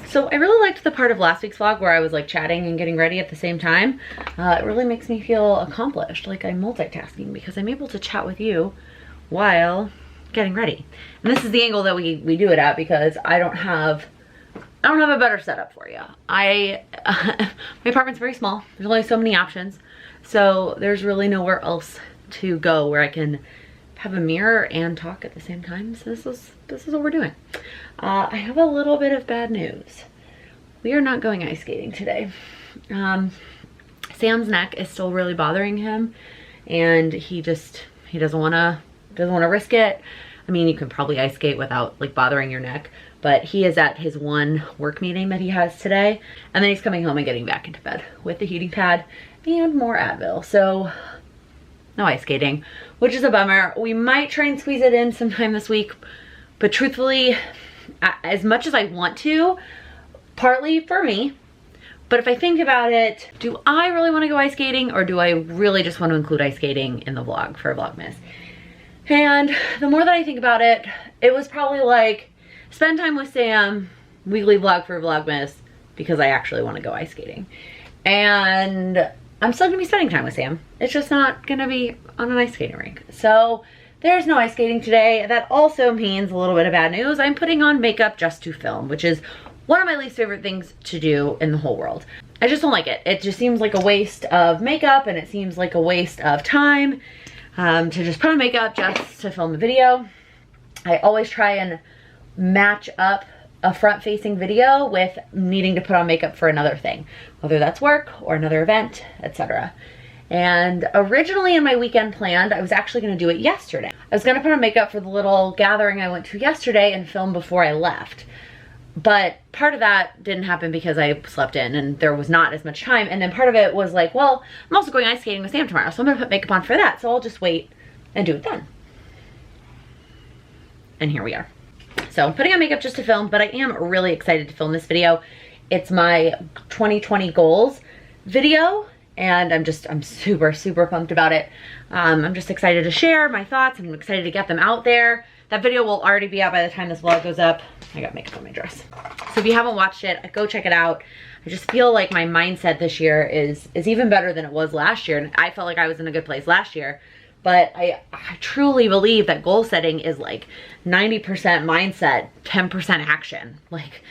So I really liked the part of last week's vlog where I was like chatting and getting ready at the same time. It really makes me feel accomplished, like I'm multitasking because I'm able to chat with you while getting ready. And this is the angle that we do it at because I don't have a better setup for you. My apartment's very small. There's only so many options. So there's really nowhere else to go where I can have a mirror and talk at the same time. So this is what we're doing. I have a little bit of bad news. We are not going ice skating today. Sam's neck is still really bothering him, and he doesn't want to risk it. I mean, you can probably ice skate without like bothering your neck, but he is at his one work meeting that he has today, and then he's coming home and getting back into bed with the heating pad and more Advil. So no ice skating, which is a bummer. We might try and squeeze it in sometime this week, but truthfully, as much as I want to, partly for me, but if I think about it, do I really want to go ice skating, or do I really just want to include ice skating in the vlog for Vlogmas? And the more that I think about it, it was probably like spend time with Sam, weekly vlog for Vlogmas, because I actually want to go ice skating. And I'm still gonna be spending time with Sam. It's just not gonna be on an ice skating rink. So there's no ice skating today. That also means a little bit of bad news. I'm putting on makeup just to film, which is one of my least favorite things to do in the whole world. I just don't like it. It just seems like a waste of makeup, and it seems like a waste of time to just put on makeup just to film a video. I always try and match up a front-facing video with needing to put on makeup for another thing, whether that's work or another event, etc. And originally in my weekend planned, I was actually going to do it yesterday. I was going to put on makeup for the little gathering I went to yesterday and film before I left. But part of that didn't happen because I slept in and there was not as much time. And then part of it was like, well, I'm also going ice skating with Sam tomorrow, so I'm going to put makeup on for that. So I'll just wait and do it then. And here we are. So I'm putting on makeup just to film, but I am really excited to film this video. It's my 2020 goals video, and I'm super, super pumped about it. I'm just excited to share my thoughts. I'm excited to get them out there. That video will already be out by the time this vlog goes up. I got makeup on my dress. So if you haven't watched it, go check it out. I just feel like my mindset this year is even better than it was last year. And I felt like I was in a good place last year. But I truly believe that goal setting is like 90% mindset, 10% action. Like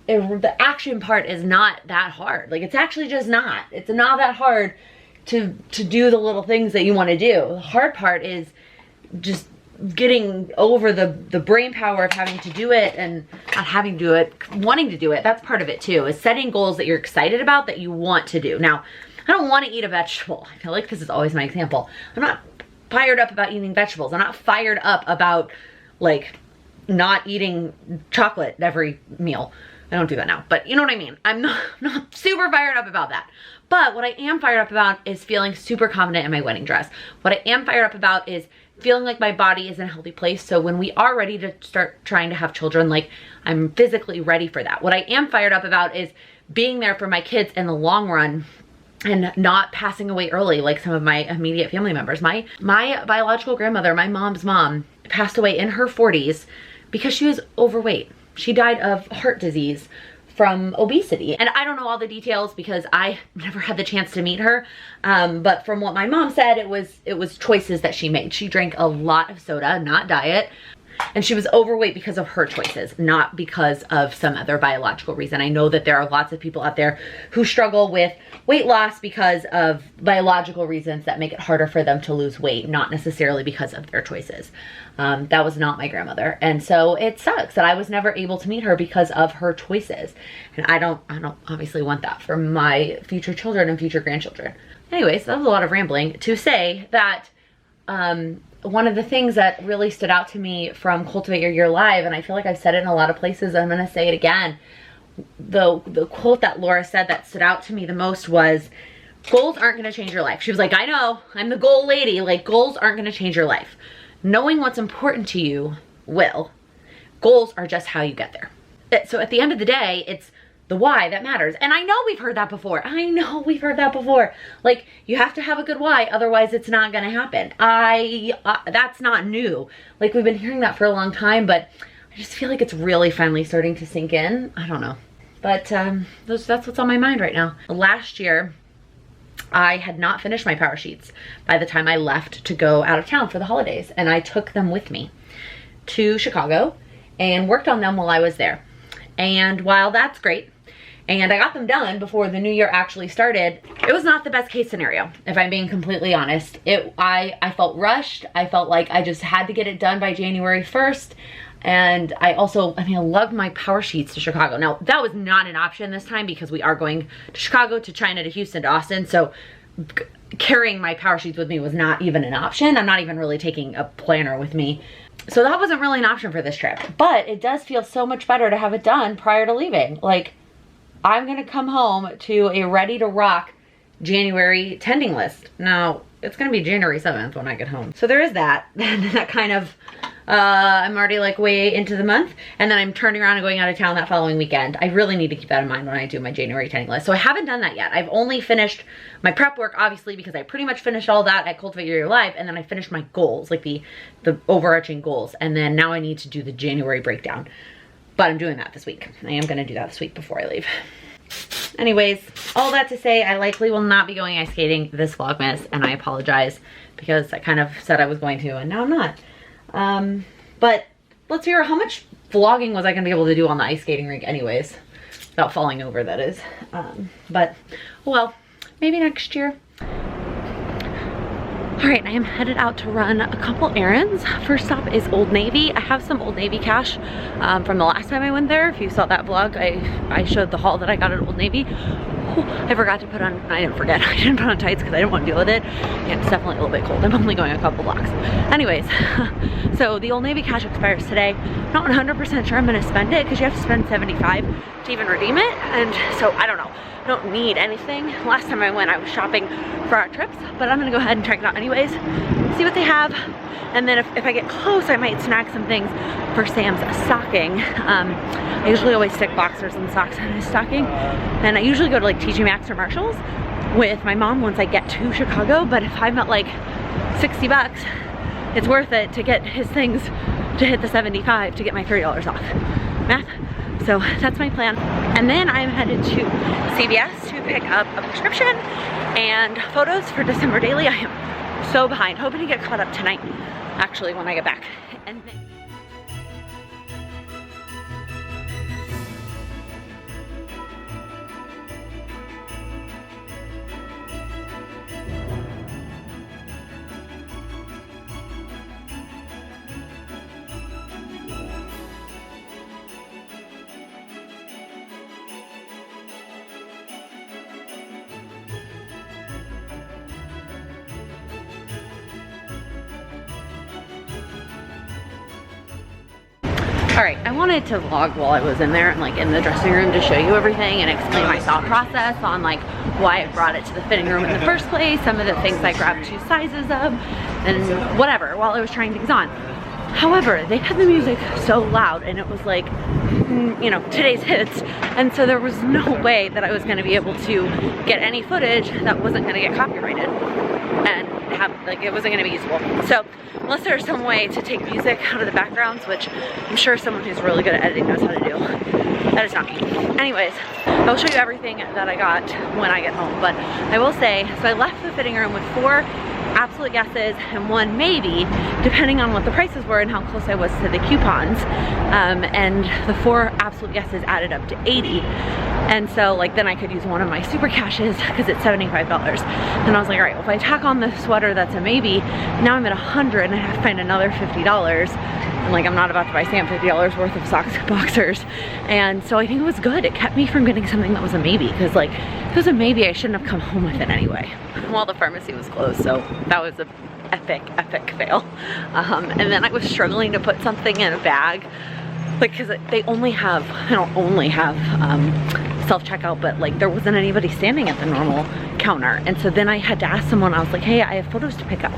the action part is not that hard. Like it's actually just not. It's not that hard to do the little things that you want to do. The hard part is just getting over the brain power of having to do it and not having to do it, wanting to do it. That's part of it too, is setting goals that you're excited about that you want to do. Now, I don't want to eat a vegetable. I feel like this is always my example. I'm not fired up about eating vegetables. I'm not fired up about like not eating chocolate every meal. I don't do that now, but you know what I mean. I'm not super fired up about that. But what I am fired up about is feeling super confident in my wedding dress. What I am fired up about is feeling like my body is in a healthy place. So when we are ready to start trying to have children, like I'm physically ready for that. What I am fired up about is being there for my kids in the long run and not passing away early like some of my immediate family members. My biological grandmother, my mom's mom, passed away in her 40s because she was overweight. She died of heart disease from obesity. And I don't know all the details because I never had the chance to meet her. But from what my mom said, it was choices that she made. She drank a lot of soda, not diet. And she was overweight because of her choices, not because of some other biological reason. I know that there are lots of people out there who struggle with weight loss because of biological reasons that make it harder for them to lose weight, not necessarily because of their choices. That was not my grandmother. And so it sucks that I was never able to meet her because of her choices. And I don't obviously want that for my future children and future grandchildren. Anyways, that was a lot of rambling to say that one of the things that really stood out to me from Cultivate Your Year Live, and I feel like I've said it in a lot of places, I'm gonna say it again, the quote that Laura said that stood out to me the most was, goals aren't gonna change your life. She was like, I know, I'm the goal lady, like goals aren't gonna change your life. Knowing what's important to you will. Goals are just how you get there. So at the end of the day, it's the why that matters. And I know we've heard that before. I know we've heard that before. Like, you have to have a good why, otherwise it's not gonna happen. That's not new. Like, we've been hearing that for a long time, but I just feel like it's really finally starting to sink in. I don't know. But that's what's on my mind right now. Last year, I had not finished my power sheets by the time I left to go out of town for the holidays. And I took them with me to Chicago and worked on them while I was there. And while that's great, and I got them done before the new year actually started, it was not the best case scenario, if I'm being completely honest. I felt rushed. I felt like I just had to get it done by January 1st. And I loved my power sheets to Chicago. Now, that was not an option this time because we are going to Chicago, to China, to Houston, to Austin. So carrying my power sheets with me was not even an option. I'm not even really taking a planner with me. So that wasn't really an option for this trip. But it does feel so much better to have it done prior to leaving. Like, I'm gonna come home to a ready to rock January tending list. Now, it's gonna be January 7th when I get home. So there is that. That kind of, I'm already like way into the month, and then I'm turning around and going out of town that following weekend. I really need to keep that in mind when I do my January tending list. So I haven't done that yet. I've only finished my prep work, obviously, because I pretty much finished all that at Cultivate Your Year Live, and then I finished my goals, like the overarching goals, and then now I need to do the January breakdown. But I'm doing that this week. I am gonna do that this week before I leave. Anyways, all that to say, I likely will not be going ice skating this Vlogmas, and I apologize because I kind of said I was going to, and now I'm not. But let's hear, how much vlogging was I gonna be able to do on the ice skating rink anyways? Without falling over, that is. But, well, maybe next year. All right, I am headed out to run a couple errands. First stop is Old Navy. I have some Old Navy cash from the last time I went there. If you saw that vlog, I showed the haul that I got at Old Navy. I forgot to put on, I didn't forget, I didn't put on tights because I didn't want to deal with it. And it's definitely a little bit cold. I'm only going a couple blocks. Anyways, so the Old Navy cash expires today. Not 100% sure I'm gonna spend it because you have to spend $75 to even redeem it. And so I don't know. I don't need anything. Last time I went, I was shopping for our trips, but I'm gonna go ahead and check it out anyways, see what they have. And then if I get close, I might snag some things for Sam's stocking. I usually always stick boxers and socks in his stocking. And I usually go to like TJ Maxx or Marshall's with my mom once I get to Chicago. But if I'm at like 60 bucks, it's worth it to get his things to hit the 75 to get my $30 off. Math. So that's my plan. And then I'm headed to CVS to pick up a prescription and photos for December Daily. I am so behind. Hoping to get caught up tonight, actually, when I get back. And then all right, I wanted to vlog while I was in there and like in the dressing room to show you everything and explain my thought process on like why I brought it to the fitting room in the first place, some of the things I grabbed 2 sizes of, and whatever while I was trying things on. However, they had the music so loud and it was like, you know, today's hits, and so there was no way that I was going to be able to get any footage that wasn't going to get copyrighted and have, like, it wasn't going to be usable. So unless there's some way to take music out of the backgrounds, which I'm sure someone who's really good at editing knows how to do, that is not me. Anyways, I will show you everything that I got when I get home, but I will say, so I left the fitting room with 4 absolute guesses and one maybe, depending on what the prices were and how close I was to the coupons. And the 4 absolute guesses added up to 80. And so like then I could use one of my super cashes because it's $75. And I was like, all right, well, if I tack on the sweater that's a maybe, now I'm at 100 and I have to find another $50. And like I'm not about to buy Sam $50 worth of socks and boxers. And so I think it was good. It kept me from getting something that was a maybe, because like if it was a maybe, I shouldn't have come home with it anyway. Well, the pharmacy was closed, so that was a epic fail. And then I was struggling to put something in a bag, like because they don't only have self-checkout, but like there wasn't anybody standing at the normal counter. And so then I had to ask someone, I was like, hey, I have photos to pick up.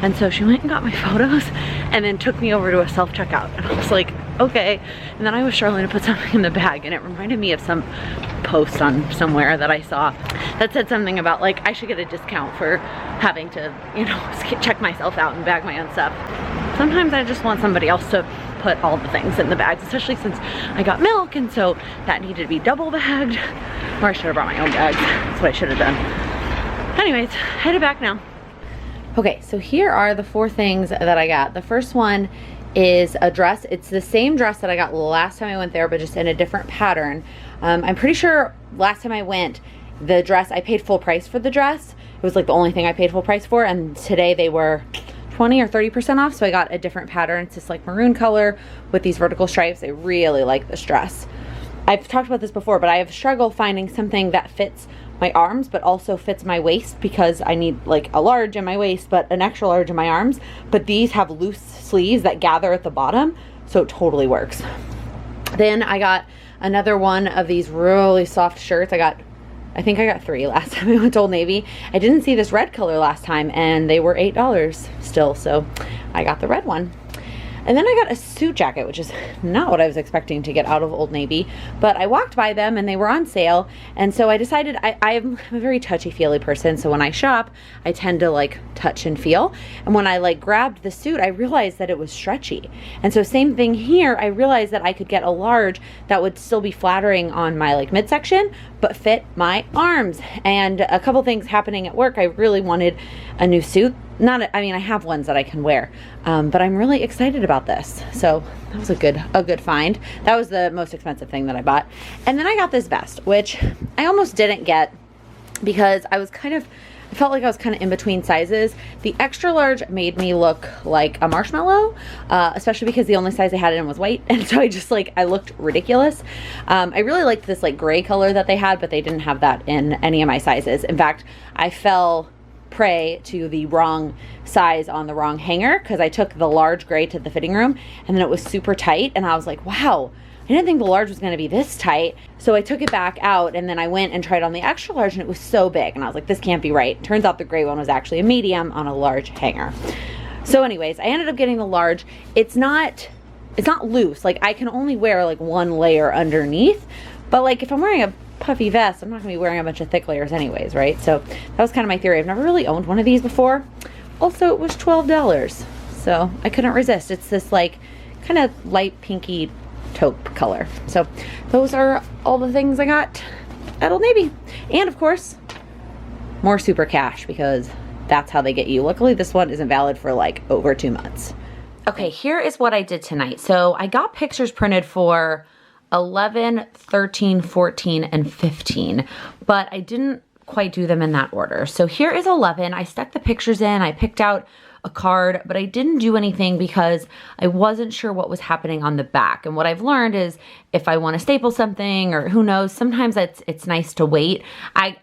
And so she went and got my photos and then took me over to a self-checkout. And I was like, okay. And then I was struggling to put something in the bag, and it reminded me of some post on somewhere that I saw that said something about like I should get a discount for having to, you know, check myself out and bag my own stuff. Sometimes I just want somebody else to put all the things in the bags, especially since I got milk, and so that needed to be double bagged. Or I should have brought my own bags. That's what I should have done. Anyways, headed back now. Okay, so here are the 4 things that I got. The first one is a dress. It's the same dress that I got last time I went there, but just in a different pattern. I'm pretty sure last time I went, the dress, I paid full price for the dress. It was like the only thing I paid full price for, and today they were 20 or 30% off, so I got a different pattern. It's this like maroon color with these vertical stripes. I really like this dress. I've talked about this before, but I have struggled finding something that fits my arms but also fits my waist, because I need like a large in my waist but an extra large in my arms. But these have loose sleeves that gather at the bottom, so it totally works. Then I got another one of these really soft shirts. I think I got 3 last time I went to Old Navy. I didn't see this red color last time, and they were $8 still, so I got the red one. And then I got a suit jacket, which is not what I was expecting to get out of Old Navy, but I walked by them and they were on sale. And so I decided, I'm a very touchy-feely person, so when I shop, I tend to like touch and feel. And when I like grabbed the suit, I realized that it was stretchy. And so same thing here, I realized that I could get a large that would still be flattering on my like midsection, but fit my arms. And a couple things happening at work, I really wanted a new suit. I mean, I have ones that I can wear, but I'm really excited about this. So that was a good find. That was the most expensive thing that I bought. And then I got this vest, which I almost didn't get because I felt like I was kind of in between sizes. The extra large made me look like a marshmallow, especially because the only size they had it in was white. And so I looked ridiculous. I really liked this like gray color that they had, but they didn't have that in any of my sizes. In fact, I fell prey to the wrong size on the wrong hanger because I took the large gray to the fitting room and then it was super tight, and I was like, wow, I didn't think the large was going to be this tight. So I took it back out, and then I went and tried on the extra large, and it was so big, and I was like, this can't be right. Turns out the gray one was actually a medium on a large hanger. So anyways, I ended up getting the large. It's not loose. Like I can only wear like one layer underneath, but like if I'm wearing a puffy vest, I'm not gonna be wearing a bunch of thick layers anyways, right? So that was kind of my theory. I've never really owned one of these before. Also, it was $12, so I couldn't resist. It's this like kind of light pinky taupe color. So those are all the things I got at Old Navy. And of course, more super cash, because that's how they get you. Luckily, this one isn't valid for like over 2 months. Okay, here is what I did tonight. So I got pictures printed for 11, 13, 14, and 15, but I didn't quite do them in that order. So here is 11. I stuck the pictures in, I picked out a card, but I didn't do anything because I wasn't sure what was happening on the back. And what I've learned is if I want to staple something, or who knows, sometimes it's nice to wait. I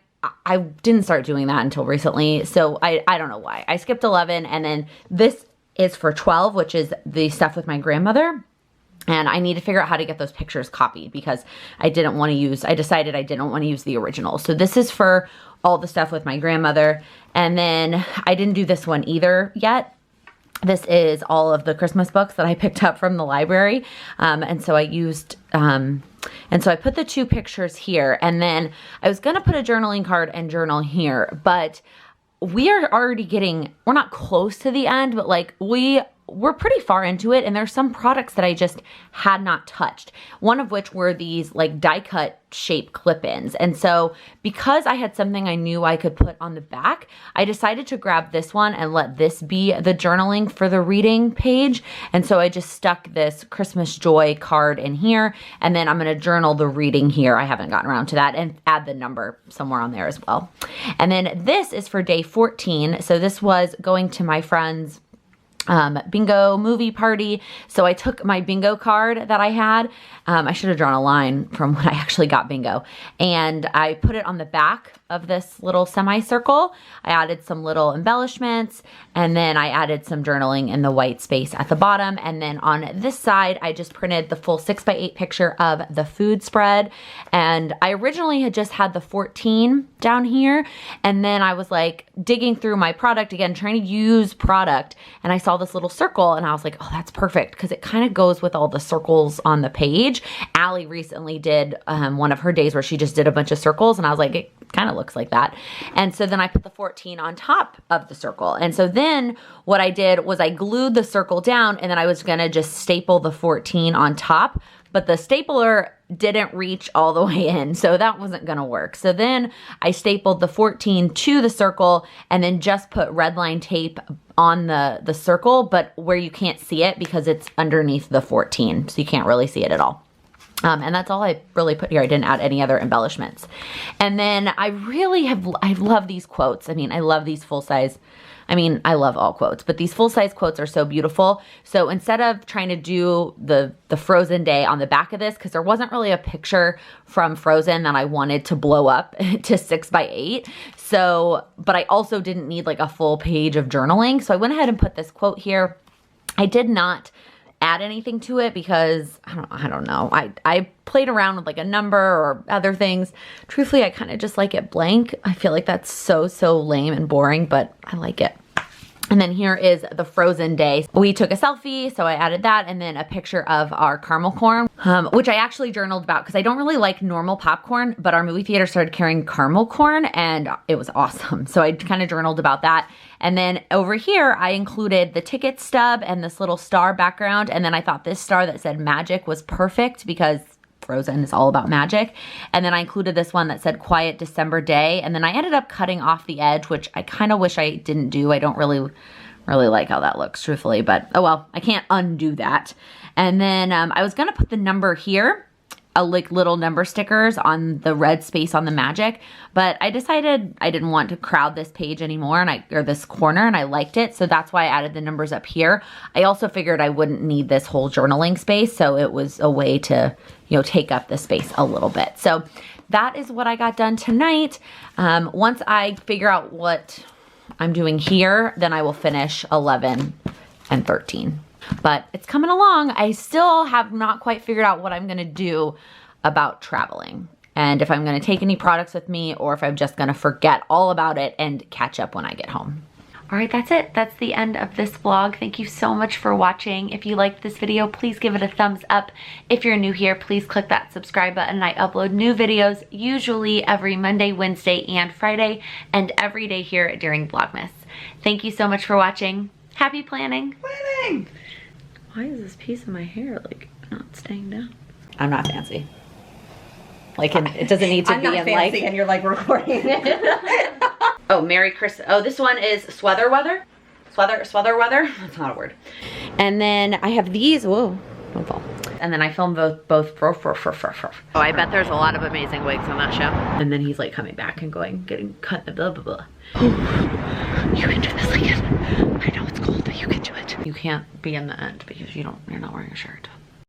didn't start doing that until recently, so I don't know why. I skipped 11, and then this is for 12, which is the stuff with my grandmother. And I need to figure out how to get those pictures copied because I decided I didn't want to use the original. So this is for all the stuff with my grandmother. And then I didn't do this one either yet. This is all of the Christmas books that I picked up from the library. And so I put the 2 pictures here, and then I was going to put a journaling card and journal here, but we're not close to the end, but like we we're pretty far into it, and there's some products that I just had not touched. One of which were these like die cut shape clip-ins. And so because I had something I knew I could put on the back, I decided to grab this one and let this be the journaling for the reading page. And so I just stuck this Christmas joy card in here, and then I'm going to journal the reading here. I haven't gotten around to that, and add the number somewhere on there as well. And then this is for day 14. So this was going to my friend's bingo movie party. So I took my bingo card that I had. I should have drawn a line from when I actually got bingo, and I put it on the back of this little semicircle. I added some little embellishments, and then I added some journaling in the white space at the bottom. And then on this side, I just printed the full 6x8 picture of the food spread. And I originally had just had the 14 down here. And then I was like digging through my product again, trying to use product. And I saw this little circle, and I was like, oh, that's perfect, because it kind of goes with all the circles on the page. Allie recently did one of her days where she just did a bunch of circles, and I was like, it kind of looks like that. And so then I put the 14 on top of the circle. And so then what I did was I glued the circle down, and then I was going to just staple the 14 on top, but the stapler didn't reach all the way in, so that wasn't going to work. So then I stapled the 14 to the circle, and then just put red line tape on the circle, but where you can't see it because it's underneath the 14, so you can't really see it at all. And that's all I really put here. I didn't add any other embellishments. And then I love these quotes. I mean, I love these full-size, I love all quotes, but these full-size quotes are so beautiful. So instead of trying to do the Frozen day on the back of this, because there wasn't really a picture from Frozen that I wanted to blow up to 6x8. So, but I also didn't need like a full page of journaling. So I went ahead and put this quote here. I did not add anything to it because I don't know. I played around with like a number or other things. Truthfully, I kind of just like it blank. I feel like that's so lame and boring, but I like it. And then here is the Frozen day. We took a selfie, so I added that, and then a picture of our caramel corn, which I actually journaled about because I don't really like normal popcorn, but our movie theater started carrying caramel corn, and it was awesome. So I kind of journaled about that. And then over here, I included the ticket stub and this little star background, and then I thought this star that said magic was perfect because Frozen is all about magic. And then I included this one that said quiet December day. And then I ended up cutting off the edge, which I kind of wish I didn't do. I don't really like how that looks, truthfully, but oh well, I can't undo that. And then I was gonna put the number here, like little number stickers on the red space on the magic, but I decided I didn't want to crowd this page anymore, or this corner, and I liked it, so that's why I added the numbers up here. I also figured I wouldn't need this whole journaling space, so it was a way to, take up the space a little bit. So that is what I got done tonight. Once I figure out what I'm doing here, then I will finish 11 and 13. But it's coming along. I still have not quite figured out what I'm gonna do about traveling, and if I'm gonna take any products with me, or if I'm just gonna forget all about it and catch up when I get home. All right, that's it. That's the end of this vlog. Thank you so much for watching. If you liked this video, please give it a thumbs up. If you're new here, please click that subscribe button. I upload new videos usually every Monday, Wednesday, and Friday, and every day here during Vlogmas. Thank you so much for watching. Happy planning. Why is this piece of my hair like not staying down? I'm not fancy. Like it doesn't need to be in like. I'm not fancy, and you're like recording it. Oh, Merry Christmas. Oh, this one is Sweather Weather. Sweather Weather. That's not a word. And then I have these. Whoa, don't fall. And then I filmed both. Oh, I bet there's a lot of amazing wigs on that show. And then he's like coming back and getting cut the blah blah blah. You can do this again. I know it's cold, but you can do it. You can't be in the end because you're not wearing a shirt.